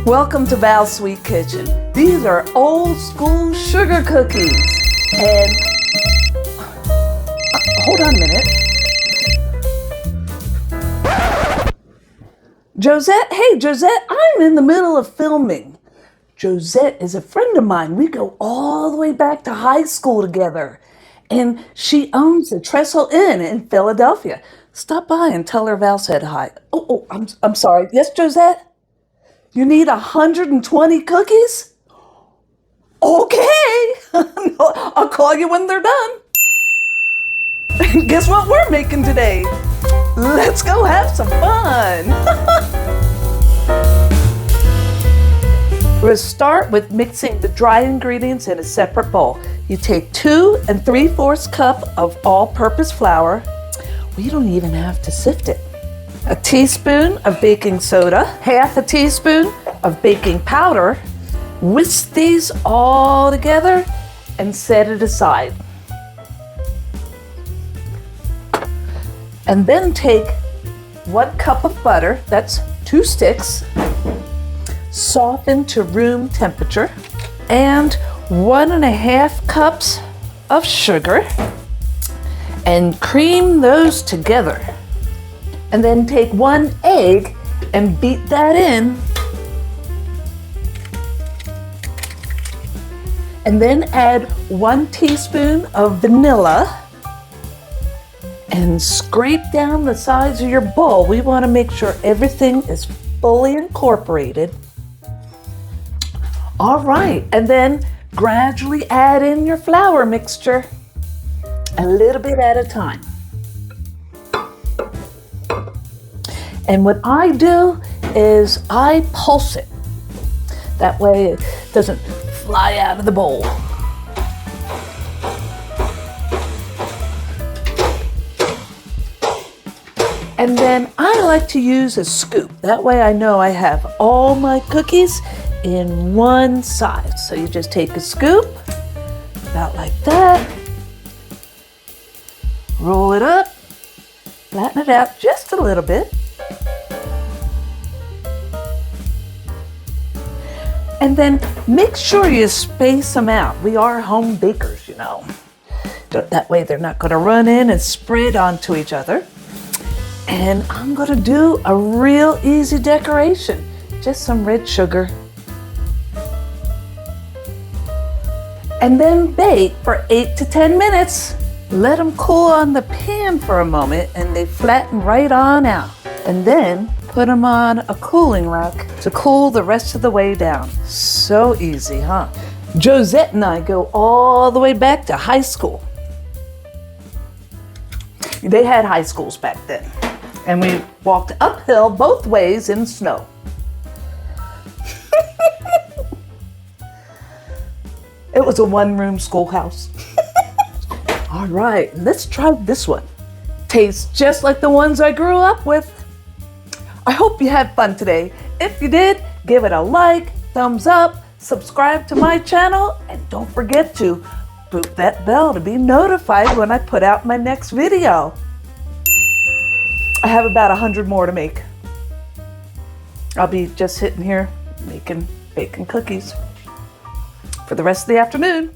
Welcome to Val's Sweet Kitchen. These are old school sugar cookies. And hold on a minute. Josette, hey Josette, I'm in the middle of filming. Josette is a friend of mine. We go all the way back to high school together. And she owns the Trestle Inn in Philadelphia. Stop by and tell her Val said hi. I'm sorry. Yes, Josette? You need 120 cookies? Okay. No, I'll call you when they're done. Guess what we're making today? Let's go have some fun. We'll start with mixing the dry ingredients in a separate bowl. You take 2 3/4 cups of all-purpose flour. We don't even have to sift it. A teaspoon of baking soda, half a teaspoon of baking powder. Whisk these all together and set it aside. And then take 1 cup of butter, that's 2 sticks, soften to room temperature, and 1 1/2 cups of sugar, and cream those together. And then take 1 egg and beat that in. And then add 1 teaspoon of vanilla and scrape down the sides of your bowl. We want to make sure everything is fully incorporated. All right, and then gradually add in your flour mixture, a little bit at a time. And what I do is I pulse it. That way it doesn't fly out of the bowl. And then I like to use a scoop. That way I know I have all my cookies in one size. So you just take a scoop, about like that, roll it up, flatten it out just a little bit. And then make sure you space them out. We are home bakers, you know. That way they're not gonna run in and spread onto each other. And I'm gonna do a real easy decoration. Just some red sugar. And then bake for 8 to 10 minutes. Let them cool on the pan for a moment and they flatten right on out. And then put them on a cooling rack to cool the rest of the way down. So easy, huh? Josette and I go all the way back to high school. They had high schools back then. And we walked uphill both ways in snow. It was a one-room schoolhouse. All right, let's try this one. Tastes just like the ones I grew up with. I hope you had fun today. If you did, give it a like, thumbs up, subscribe to my channel, and don't forget to boop that bell to be notified when I put out my next video. I have about 100 more to make. I'll be just sitting here baking cookies for the rest of the afternoon.